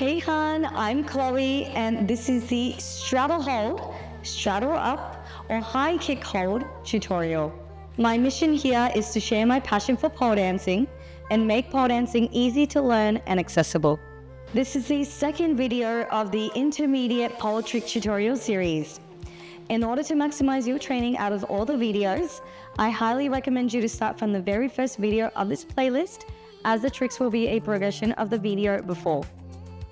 Hey hon, I'm Chloe and this is the straddle hold, straddle up or high kick hold tutorial. My mission here is to share my passion for pole dancing and make pole dancing easy to learn and accessible. This is the second video of the intermediate pole trick tutorial series. In order to maximize your training out of all the videos, I highly recommend you to start from the very first video of this playlist, as the tricks will be a progression of the video before.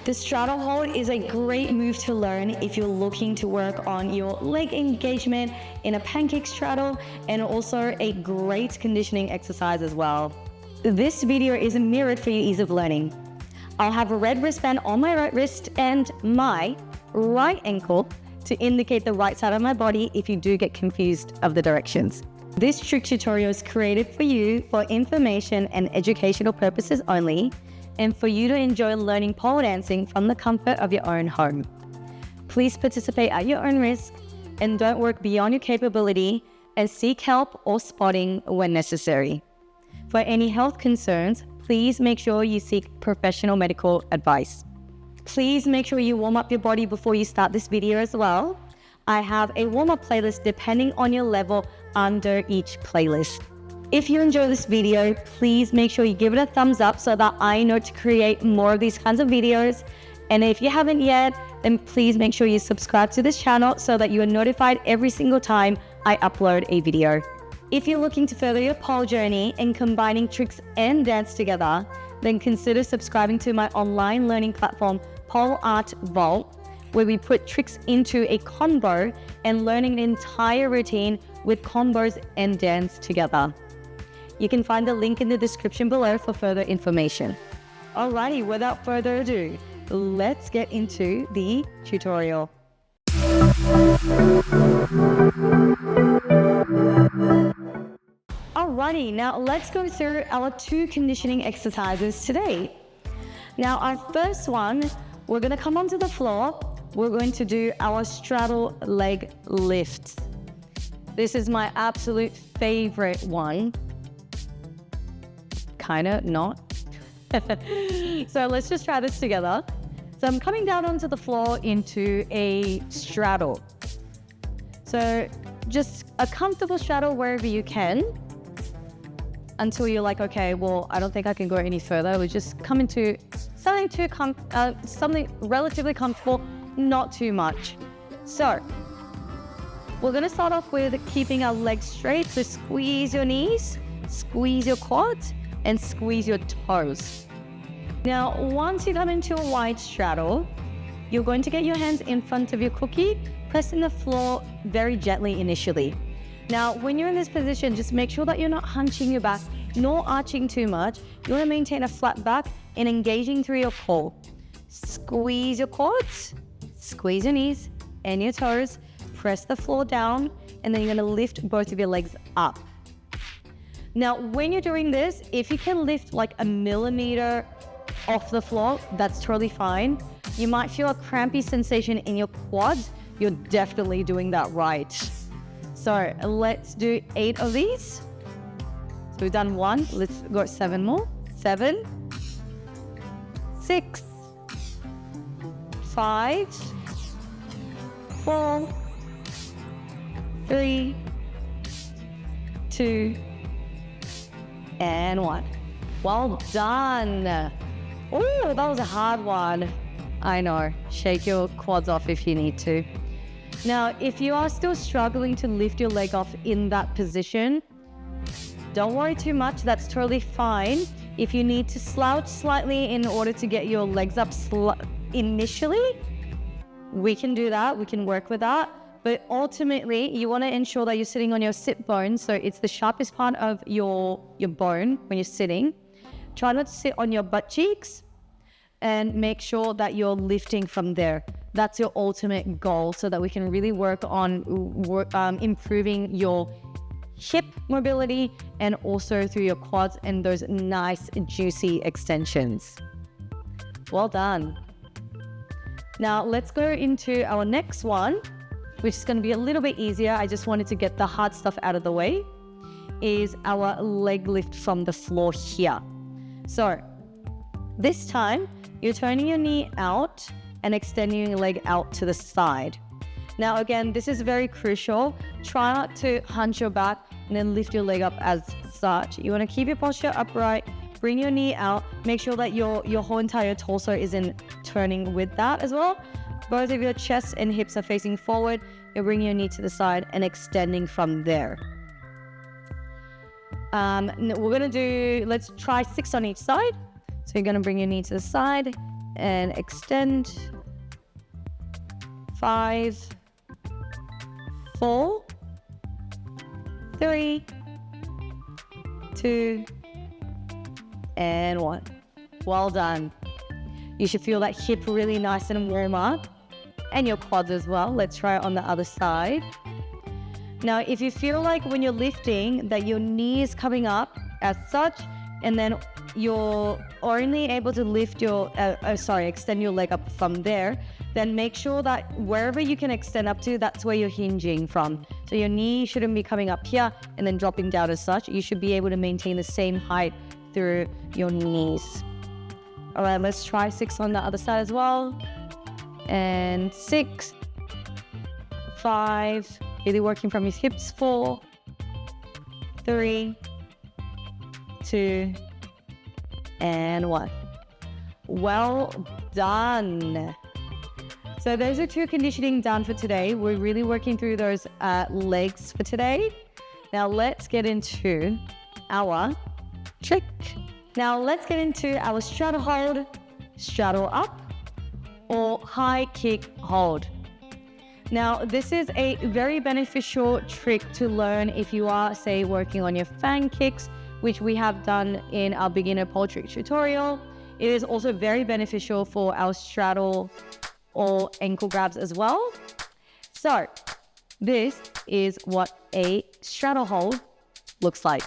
The straddle hold is a great move to learn if you're looking to work on your leg engagement in a pancake straddle, and also a great conditioning exercise as well. This video is mirrored for your ease of learning. I'll have a red wristband on my right wrist and my right ankle to indicate the right side of my body if you do get confused of the directions. This trick tutorial is created for you for information and educational purposes only, and for you to enjoy learning pole dancing from the comfort of your own home. Please participate at your own risk and don't work beyond your capability, and seek help or spotting when necessary. For any health concerns, please make sure you seek professional medical advice. Please make sure you warm up your body before you start this video as well. I have a warm-up playlist depending on your level under each playlist. If you enjoy this video, please make sure you give it a thumbs up so that I know to create more of these kinds of videos. And if you haven't yet, then please make sure you subscribe to this channel so that you are notified every single time I upload a video. If you're looking to further your pole journey and combining tricks and dance together, then consider subscribing to my online learning platform, Pole Art Vault, where we put tricks into a combo and learning an entire routine with combos and dance together. You can find the link in the description below for further information. Alrighty, without further ado, let's get into the tutorial. Alrighty, now let's go through our two conditioning exercises today. Now our first one, we're going to come onto the floor. We're going to do our straddle leg lift. This is my absolute favorite one. Kinda not. So let's just try this together. So I'm coming down onto the floor into a straddle. So just a comfortable straddle wherever you can, until you're like, okay, well, I don't think I can go any further. We just come into something relatively comfortable, not too much. So we're gonna start off with keeping our legs straight. So squeeze your knees, squeeze your quads, and squeeze your toes. Now, once you come into a wide straddle, you're going to get your hands in front of your cookie, pressing the floor very gently initially. Now, when you're in this position, just make sure that you're not hunching your back, nor arching too much. You want to maintain a flat back and engaging through your core. Squeeze your quads, squeeze your knees and your toes, press the floor down, and then you're going to lift both of your legs up. Now, when you're doing this, if you can lift like a millimeter off the floor, that's totally fine. You might feel a crampy sensation in your quads. You're definitely doing that right. So let's do 8 of these. So we've done 1. Let's go 7 more. 7, 6, 5, 4, 3, 2, and 1. Well done. Oh, that was a hard one. I know. Shake your quads off if you need to. Now, if you are still struggling to lift your leg off in that position, don't worry too much. That's totally fine. If you need to slouch slightly in order to get your legs up initially, we can do that. We can work with that. But ultimately, you want to ensure that you're sitting on your sit bone. So it's the sharpest part of your bone when you're sitting. Try not to sit on your butt cheeks, and make sure that you're lifting from there. That's your ultimate goal, so that we can really work on improving your hip mobility and also through your quads and those nice juicy extensions. Well done. Now let's go into our next one, which is going to be a little bit easier. I just wanted to get the hard stuff out of the way. Is our leg lift from the floor here. So this time you're turning your knee out and extending your leg out to the side. Now again, this is very crucial. Try not to hunch your back and then lift your leg up as such. You want to keep your posture upright, bring your knee out, make sure that your whole entire torso isn't turning with that as well. Both of your chest and hips are facing forward. You're bringing your knee to the side and extending from there. Let's try 6 on each side. So you're going to bring your knee to the side and extend. 5, 4, 3, 2, and 1. Well done. You should feel that hip really nice and warm up, and your quads as well. Let's try it on the other side. Now, if you feel like when you're lifting that your knee is coming up as such, and then you're only able to lift extend your leg up from there, then make sure that wherever you can extend up to, that's where you're hinging from. So your knee shouldn't be coming up here and then dropping down as such. You should be able to maintain the same height through your knees. All right, let's try 6 on the other side as well. And 6, 5, really working from your hips. 4, 3, 2, and 1. Well done. So those are 2 conditioning done for today. We're really working through those legs for today. Now let's get into our trick. Now let's get into our straddle hold, straddle up, or high kick hold. Now this is a very beneficial trick to learn if you are, say, working on your fan kicks, which we have done in our beginner pole trick tutorial. It is also very beneficial for our straddle or ankle grabs as well. So this is what a straddle hold looks like.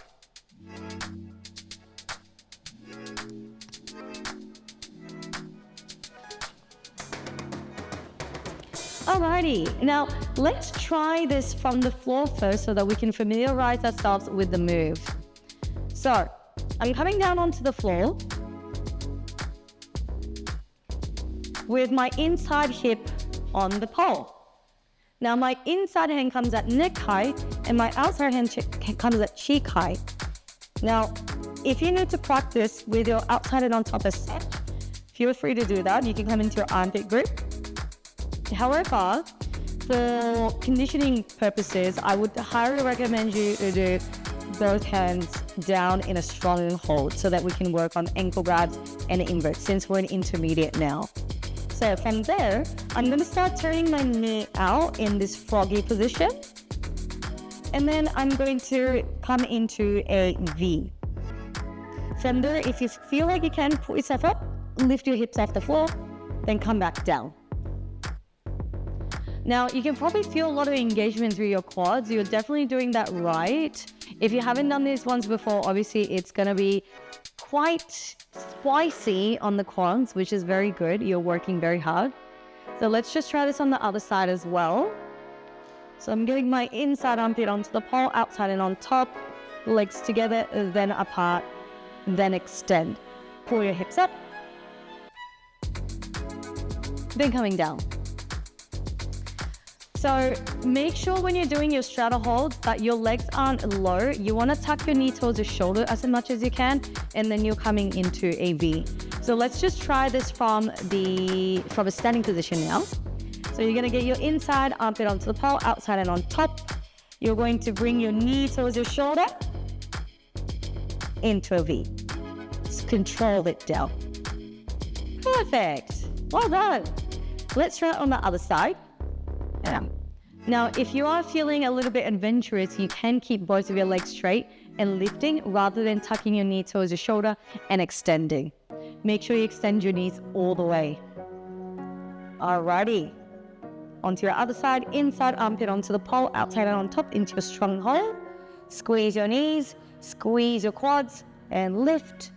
Alrighty, now let's try this from the floor first so that we can familiarize ourselves with the move. So I'm coming down onto the floor with my inside hip on the pole. Now my inside hand comes at neck height and my outside hand comes at cheek height. Now, if you need to practice with your outside hand on top as such, feel free to do that. You can come into your armpit grip. However, for conditioning purposes, I would highly recommend you to do both hands down in a strong hold so that we can work on ankle grabs and inverts since we're in intermediate now. So from there, I'm going to start turning my knee out in this froggy position. And then I'm going to come into a V. From there, if you feel like you can pull yourself up, lift your hips off the floor, then come back down. Now, you can probably feel a lot of engagement through your quads. You're definitely doing that right. If you haven't done these ones before, obviously it's going to be quite spicy on the quads, which is very good. You're working very hard. So let's just try this on the other side as well. So I'm getting my inside armpit onto the pole, outside and on top, legs together, then apart, then extend. Pull your hips up, then coming down. So make sure when you're doing your straddle hold that your legs aren't low. You want to tuck your knee towards your shoulder as much as you can, and then you're coming into a V. So let's just try this from a standing position now. So you're going to get your inside armpit onto the pole, outside and on top. You're going to bring your knee towards your shoulder into a V. Just control it down. Perfect. Well done. Let's try it on the other side. Now, if you are feeling a little bit adventurous, you can keep both of your legs straight and lifting rather than tucking your knee towards your shoulder and extending. Make sure you extend your knees all the way. Alrighty. Onto your other side, inside armpit onto the pole, outside and on top into a strong hold. Squeeze your knees, squeeze your quads, and lift.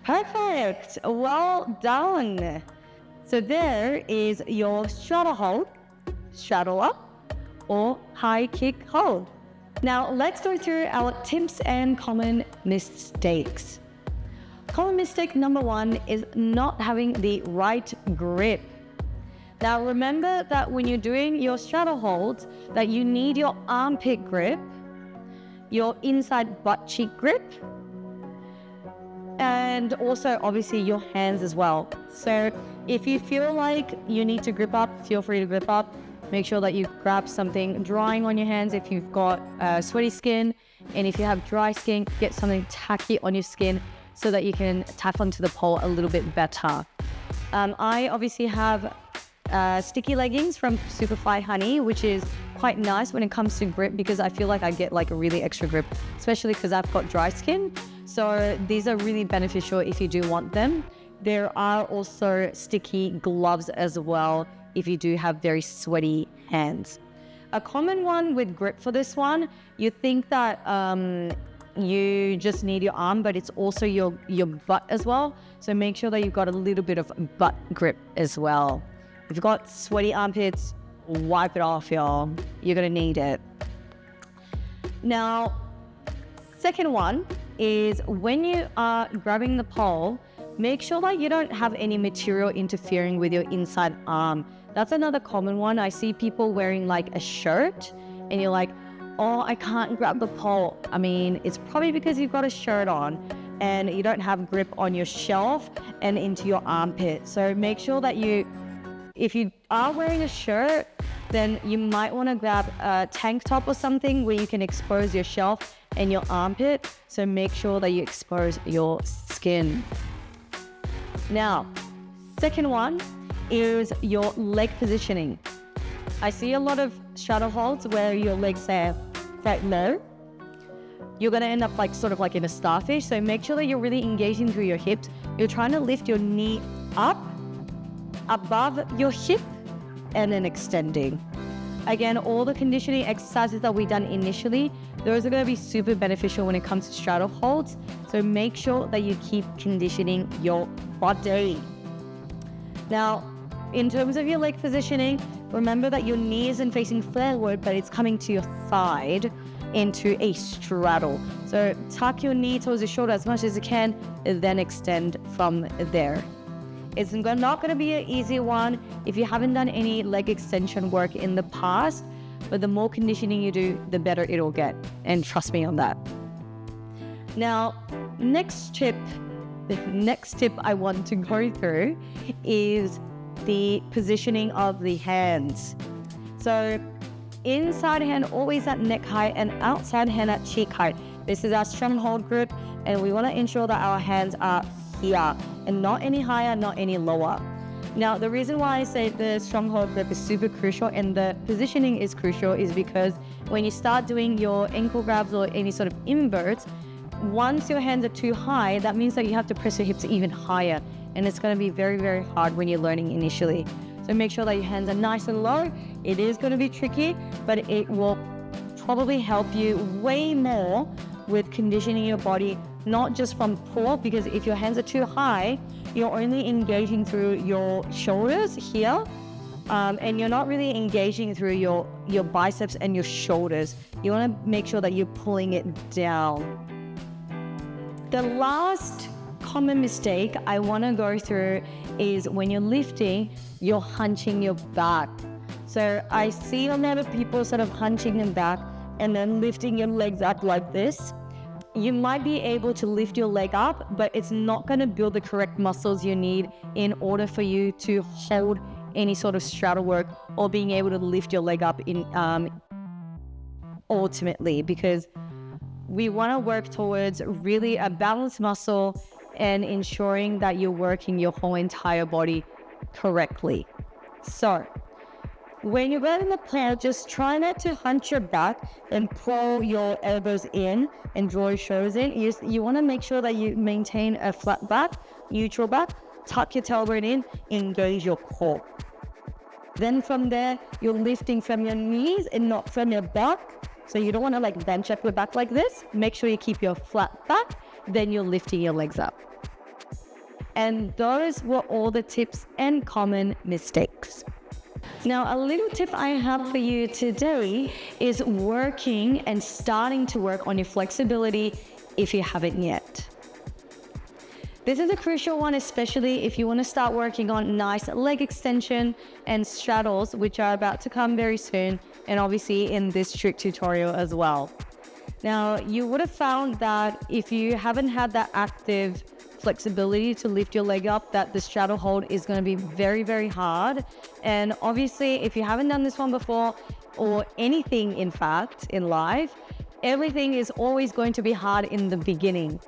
Perfect. Well done. So there is your straddle hold, straddle up, or high kick hold. Now let's go through our tips and common mistakes. Common mistake number 1 is not having the right grip. Now remember that when you're doing your straddle holds, that you need your armpit grip, your inside butt cheek grip, and also obviously your hands as well. So if you feel like you need to grip up, feel free to grip up. Make sure that you grab something drying on your hands if you've got sweaty skin, and if you have dry skin, get something tacky on your skin so that you can tap onto the pole a little bit better. I obviously have sticky leggings from Superfly Honey, which is quite nice when it comes to grip, because I feel like I get like a really extra grip, especially because I've got dry skin. So these are really beneficial if you do want them. There are also sticky gloves as well if you do have very sweaty hands. A common one with grip for this one, you think that you just need your arm, but it's also your butt as well. So make sure that you've got a little bit of butt grip as well. If you've got sweaty armpits, wipe it off, y'all. You're gonna need it. Now, second one is when you are grabbing the pole, make sure that you don't have any material interfering with your inside arm. That's another common one. I see people wearing like a shirt and you're like, oh, I can't grab the pole. I mean, it's probably because you've got a shirt on and you don't have grip on your shelf and into your armpit. So make sure that if you are wearing a shirt, then you might want to grab a tank top or something where you can expose your shelf and your armpit. So make sure that you expose your skin. Now, second one is your leg positioning. I see a lot of straddle holds where your legs are quite low. You're gonna end up like sort of like in a starfish. So make sure that you're really engaging through your hips. You're trying to lift your knee up above your hip and then extending. Again, all the conditioning exercises that we've done initially, those are going to be super beneficial when it comes to straddle holds. So make sure that you keep conditioning your body. Now, in terms of your leg positioning, remember that your knee isn't facing forward, but it's coming to your side into a straddle. So tuck your knee towards your shoulder as much as you can, and then extend from there. It's not going to be an easy one if you haven't done any leg extension work in the past, but the more conditioning you do, the better it'll get. And trust me on that. Now, the next tip I want to go through is the positioning of the hands. So inside hand always at neck height and outside hand at cheek height. This is our straddle hold grip, and we want to ensure that our hands are here and not any higher, not any lower. Now, the reason why I say the stronghold grip is super crucial and the positioning is crucial is because when you start doing your ankle grabs or any sort of inverts, once your hands are too high, that means that you have to press your hips even higher, and it's going to be very, very hard when you're learning initially. So make sure that your hands are nice and low. It is going to be tricky, but it will probably help you way more with conditioning your body, not just from pull, because if your hands are too high, you're only engaging through your shoulders here, and you're not really engaging through your biceps and your shoulders. You want to make sure that you're pulling it down. The last common mistake I want to go through is when you're lifting, you're hunching your back. So I see a lot of people sort of hunching them back and then lifting your legs up like this. You might be able to lift your leg up, but it's not going to build the correct muscles you need in order for you to hold any sort of straddle work or being able to lift your leg up in ultimately, because we want to work towards really a balanced muscle and ensuring that you're working your whole entire body correctly. So when you're getting the pole, just try not to hunch your back and pull your elbows in and draw your shoulders in. You want to make sure that you maintain a flat back, neutral back, tuck your tailbone in, engage your core. Then from there, you're lifting from your knees and not from your back. So you don't want to like bench up your back like this. Make sure you keep your flat back, then you're lifting your legs up. And those were all the tips and common mistakes. Now, a little tip I have for you today is working and starting to work on your flexibility if you haven't yet. This is a crucial one, especially if you want to start working on nice leg extension and straddles, which are about to come very soon, and obviously in this trick tutorial as well. Now, you would have found that if you haven't had that active flexibility to lift your leg up, that the straddle hold is going to be very, very hard. And obviously, if you haven't done this one before, or anything in fact in life, everything is always going to be hard in the beginning.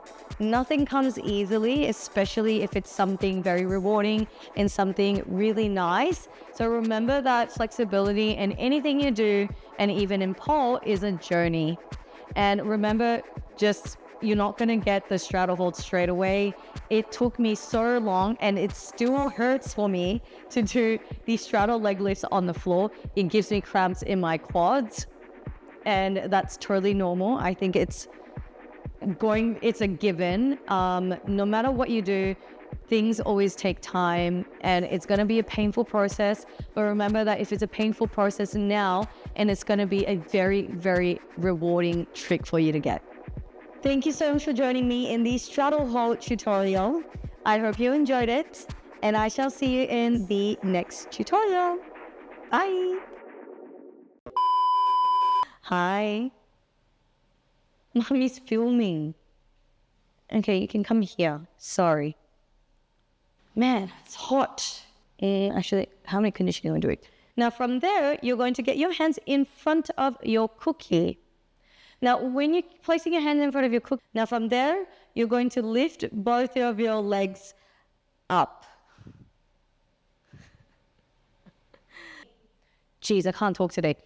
Nothing comes easily, especially if it's something very rewarding and something really nice. So remember that flexibility in anything you do, and even in pole, is a journey. And remember, you're not going to get the straddle hold straight away. It took me so long, and it still hurts for me to do these straddle leg lifts on the floor. It gives me cramps in my quads, and that's totally normal. I think it's a given. No matter what you do, things always take time, and it's going to be a painful process. But remember that if it's a painful process now, and it's going to be a very, very rewarding trick for you to get. Thank you so much for joining me in the straddle hold tutorial. I hope you enjoyed it, and I shall see you in the next tutorial. Bye. Hi. Mommy's filming. Okay, you can come here. Sorry. Man, it's hot. Actually, how many conditioning are we doing? Now from there, you're going to get your hands in front of your cookie. Now, when you're placing your hand in front of your cookie, now from there, you're going to lift both of your legs up. Geez, I can't talk today.